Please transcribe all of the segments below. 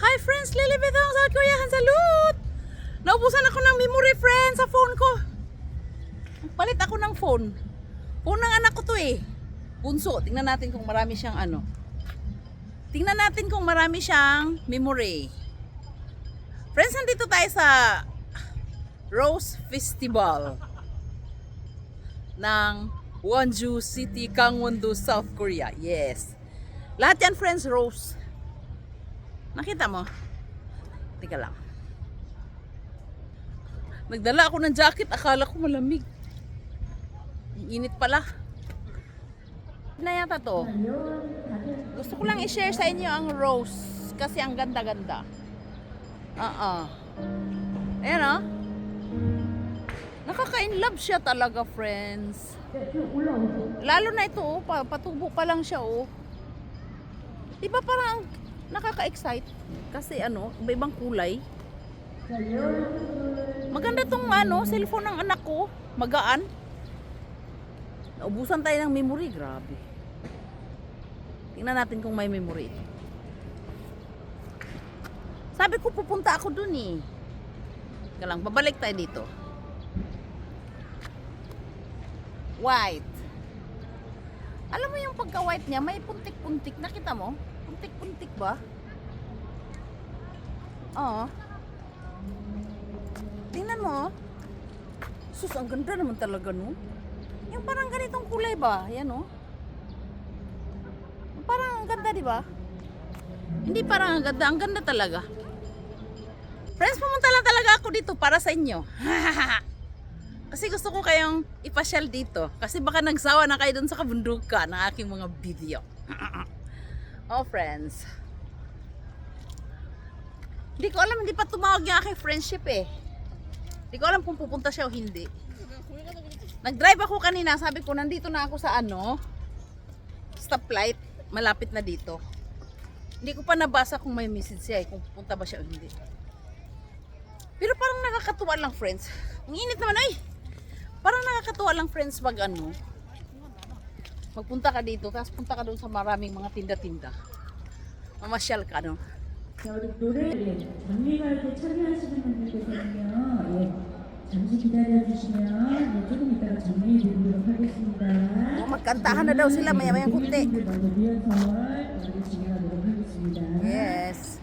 Hi friends, Lilibet ang South Korea. Salut! Naubusan ako ng memory friends sa phone ko. Palit ako ng phone. Phone ng anak ko to eh. Bunso, tingnan natin kung marami siyang ano. Tingnan natin kung marami siyang memory. Friends, nandito tayo sa Rose Festival ng Wonju City, Gangwon-do, South Korea. Yes. Lahat yan friends, rose. Nakita mo? Tika lang. Nagdala ako ng jacket, akala ko malamig. Ang init pala. Na yata to. Gusto ko lang i-share sa inyo ang rose kasi ang ganda-ganda. Ayan o. Nakaka-inlove siya talaga, friends. Lalo na ito, oh, patubo pa lang siya, oh. Diba parang nakaka-excite? Kasi ano, iba-ibang kulay. Maganda tong ano, cellphone ng anak ko. Magaan. Naubusan tayo ng memory, grabe. Tingnan natin kung may memory ito. Sabi ko pupunta ako dun eh. Kaya lang, babalik tayo dito. White. Alam mo yung pagka-white niya, may puntik-puntik. Nakita mo? Puntik-puntik ba? Oo. Tingnan mo. Sus, ang ganda naman talaga, no? Yung parang ganitong kulay ba? Yan, no? Parang ang ganda, di ba? Hindi parang ang ganda. Ang ganda talaga. Friends, pumunta lang talaga ako dito para sa inyo. Kasi gusto ko kayong ipasyal dito. Kasi baka nagsawa na kayo dun sa kabundukan ng aking mga video. Oh, friends. Hindi ko alam, hindi pa tumawag yung aking friendship eh. Hindi ko alam kung pupunta siya o hindi. Nag-drive ako kanina, sabi ko nandito na ako sa ano, stoplight, malapit na dito. Hindi ko pa nabasa kung may message siya eh, kung pupunta ba siya o hindi. Pero parang nakakatuwa lang, friends. Ang init naman ay. Parang nakakatuwa lang, friends, pag ano, magpunta ka dito, tapos punta ka doon sa maraming mga tinda-tinda. Mamasyal ka, no? 자, 우리 노래 장미발대 참여하시는 분들께서는요, 예, 잠시 기다려주시면 네, 조금 이따가 정리해 드리도록 하겠습니다. Magkantahan na daw sila maya-mayang kunti. 분들 먼저 리허설 먼저 진행하도록 하겠습니다. Yes.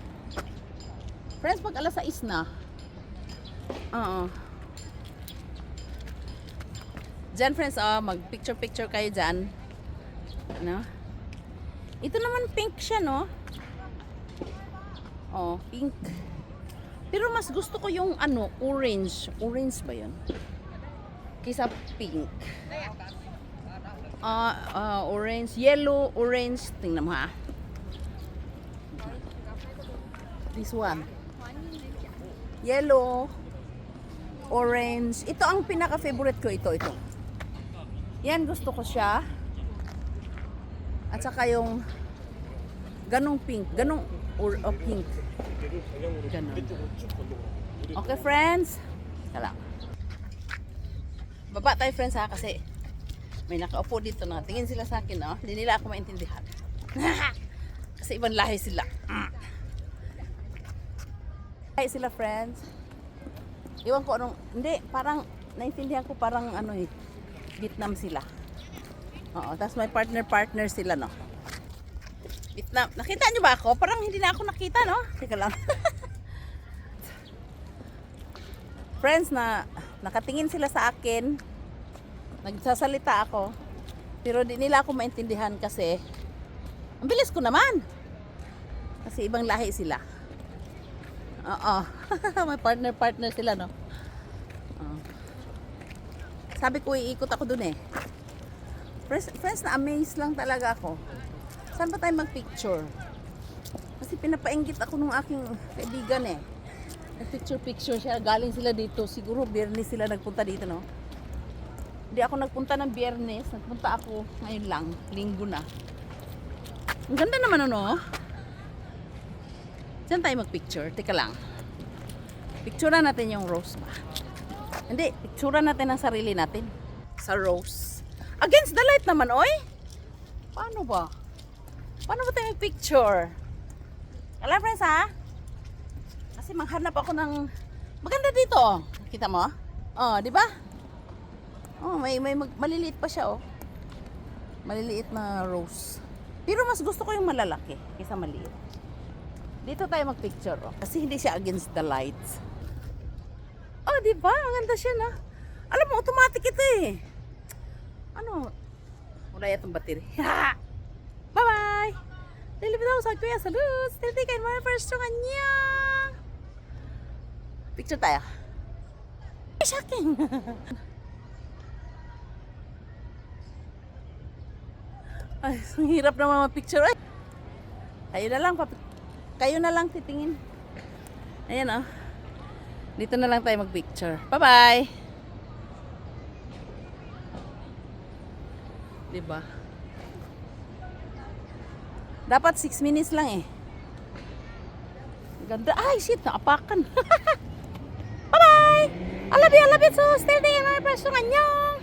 Friends, pag alas 6 na. Diyan, friends, mag-picture-picture kayo dyan. Ano? Ito naman pink siya, no? Oh, pink. Pero mas gusto ko yung ano, orange. Orange ba yun? Kisa pink. Orange, yellow, orange. Tingnan mo ha. This one. Yellow, orange. Ito ang pinaka-favorite ko. Ito. Yan, gusto ko siya. At saka yung ganong pink. Ganong pink. Ganon. Okay, friends. Kala. Baba tayo, friends, ha. Kasi may nakaupo dito na. Tingin sila sa akin, no? Hindi nila ako maintindihan. Kasi ibang lahi sila. Lahi sila, friends. Iwan ko anong, hindi, parang, naintindihan ko parang ano eh, Vietnam sila. Oo, tapos may partner sila, no? Vietnam. Nakita nyo ba ako? Parang hindi na ako nakita, no? Teka lang. Friends, nakatingin sila sa akin. Nagsasalita ako. Pero di nila ako maintindihan kasi ang bilis ko naman. Kasi ibang lahi sila. Oo. May partner sila, no? Sabi ko, iikot ako dun eh. Friends, na-amaze lang talaga ako. Saan ba tayo mag-picture? Kasi pinapainggit ako nung aking kaibigan eh. Nag-picture siya. Galing sila dito. Siguro Biyernes sila nagpunta dito, no? Hindi ako nagpunta ng Biyernes. Nagpunta ako ngayon lang. Linggo na. Ang ganda naman, ano? Saan tayo mag-picture? Teka lang. Picturean natin yung rose ba? Hindi. Picturean natin ang sarili natin. Sa rose. Against the light naman, oy! Paano ba? Paano ba tayo mag-picture? Alam, friends, ha? Kasi manghanap ako ng maganda dito, oh. Kita mo? Oh, di ba? Oh, maliliit pa siya, oh. Maliliit na rose. Pero mas gusto ko yung malalaki kaysa maliit. Dito tayo magpicture, oh. Kasi hindi siya against the lights. Oh, di ba? Ang ganda siya, na. Alam mo, automatic ito eh. Ano? Wala yatong battery. Bye-bye! Lilipit ako sa Kuya Salud. Titikin mo na first yung kanya. Picture tayo. Ay, shocking! Ay, ang hirap naman mag-picture. Ay, kayo na lang titingin. Ayan, oh. Dito na lang tayo mag-picture. Bye-bye! Diba? Dapat 6 minutes lang eh. Ganda. Ay, shit, naapakan. Bye-bye! I love you, so still there. May person kanyang.